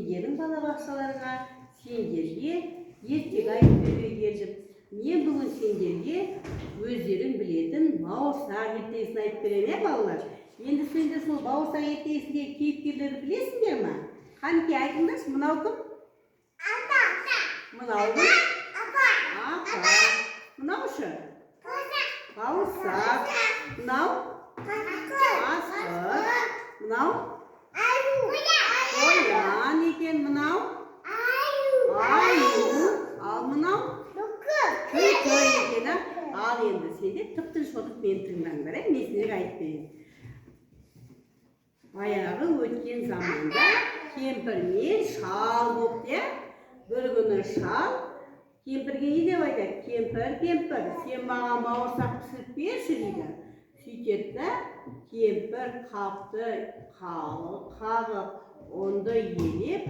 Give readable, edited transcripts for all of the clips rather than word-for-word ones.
сендердің балабақшаларға сендерге ертегі айтып беруге келдім. Мен бүгін сендерге өздерің білетін бауырсақ ертегісін айтып беремін, балалар. Енді сендер сол бауырсақ ертегісіндегі кейіпкерлерді білесіңдер ме? Қанекей айтыңдаршы, мынау кім? Апа. Мынау кім? Апа. Мынау ше? Бауырсақ. Мынау? Асық. Мынау? Қоян екен. Мынау? Аю. Ал мынау? Түлкі екен. Ал енді сендер тып-тыныш отырып мені тыңдаңдар, мен сендерге айтып берейін. Баяғы өткен заманда кемпір мен шал болды. Бір күні шал кемпірге не деп айтады? Кемпір, кемпір, сен маған бауырсақ пісіріп берші дейді. Сөйтеді да кемпір қапты қағып, ұнды елеп,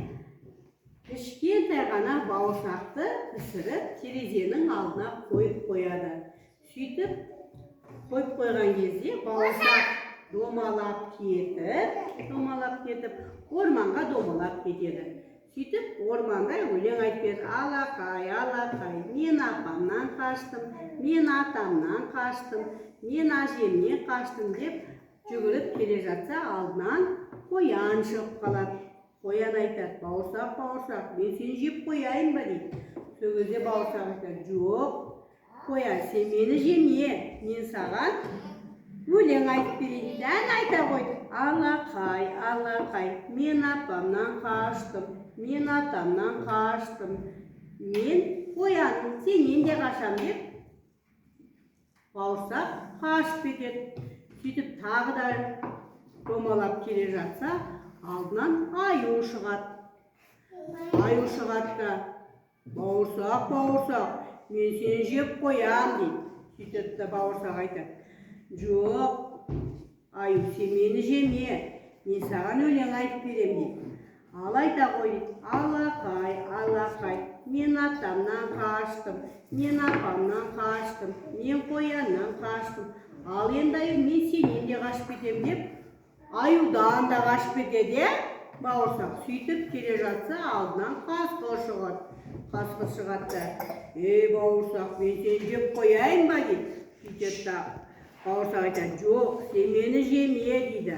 кішкентай ғана бауырсақты пісіріп терезенің алдына қойып қояды. Сөйтіп қойып қойған кезде бауырсақ домалап кетіп, орманға домалап кетеді. Сөйтіп орманда өлең айтып берді. Алақай, алақай, мен апамнан қаштым, мен атамнан қаштым, мен әжемнен қаштым деп жүгіріп келе жатса, алдынан қоян шығып қалады. Қоян айтады: бауырсақ, бауырсақ, мен сені жеп қояйын ба дейді. Сол кезде бауырсақ айтады: жоқ, қоян, сен мені жеме, мен саған өлең айтып берейін дейді. Ән айта қойды. Алақай, алақай, мен апамнан қаштым, мен атамнан қаштым, мен қояным, сенен де қашам деп бауырсақ қашып кетеді. Сөйтіп тағы да домалап келе жатса, алдынан аю шығады. Аю шығады да: бауырсақ, бауырсақ, мен сені жеп қоям дейді. Сөйтеді да бауырсақ айтады: жоқ, аю, сен мені жеме, мен саған өлең айтып берем дейді. Ал айта қой дейді. Алақай, алақай, мен атамнан қаштым, мен апамнан қаштым, мен қояннан қаштым. Ал енді аю, мен сенен де қашып кетем деп, аюдан да қашып кетеді. Бауырсақ сөйтіп келе жатса, алдынан қасқыр шығады. Қасқыр шығады да: ей бауырсақ, мен сені жеп қояйын ба дейді. Сөйтеді да бауырсақ айтады: жоқ, сен мені жеме дейді.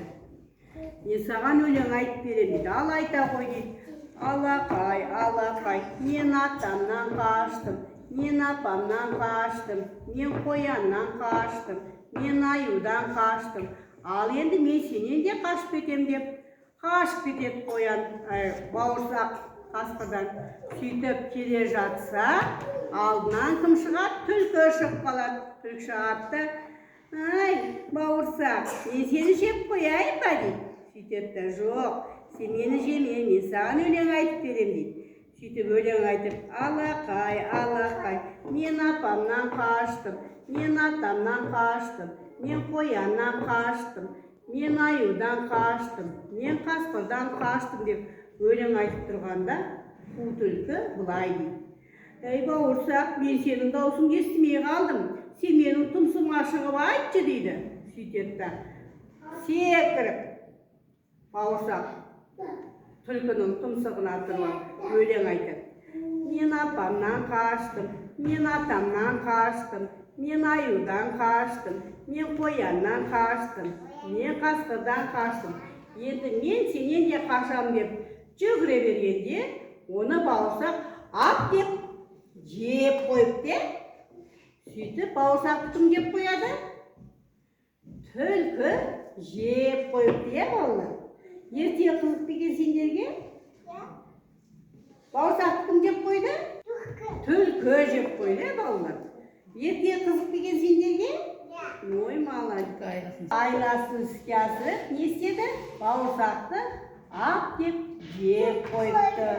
Мен саған өлең айтып берем дейді. Ал айта қой дейді. Алақай, алақай, мен атамнан қаштым, мен апамнан қаштым, мен қояннан қаштым, мен аюдан қаштым. Ал енді мен сенен де қашып кетем деп, қашып кетеді бауырсақ қасқырдан. Сөйтіп келе жатса, алдынан кім шығады? Түлкі шығып қалады. Түлкі шығады да: ай, бауырсақ, мен сені жеп қояйын ба дейді. Сөйтеді да: жоқ, сен мені жеме, мен саған өлең айтып берем дейді. Сөйтіп өлең айтып: алақай, алақай, мен апамнан қаштым, мен атамнан қаштым, мен қояннан қаштым, мен аюдан қаштым, мен қасқырдан қаштым деп өлең айтып тұрғанда, қу түлкі былай дейді: ей бауырсақ, мен сенің даусыңды естімей қалдым, сен менің тұмсығыма шығып айтшы дейді. Сөйтеді да секіріп бауырсақ түлкінің тұмсығына тұрып өлең айтады: мен апамнан қаштым, мен атамнан қаштым, мен аюдан қаштым, мен қояннан қаштым, мен қасқырдан қаштым, енді мен сенен де қашам деп жүгіре бергенде, оны бауырсақ ап деп жеп қойыпты. Сөйтіп бауырсақты кім жеп қояды? Түлкі жеп қойыпты, балалар. Ертегі қызық екен сендерге? Бауырсақты кім жеп қойды? Түлкі жеп қойды, балалар. Ертегі қызық екен сендерге? Ой, молодец. Айласын іске асырып, не істеді? Бауырсақты ап деп жеп қойыпты.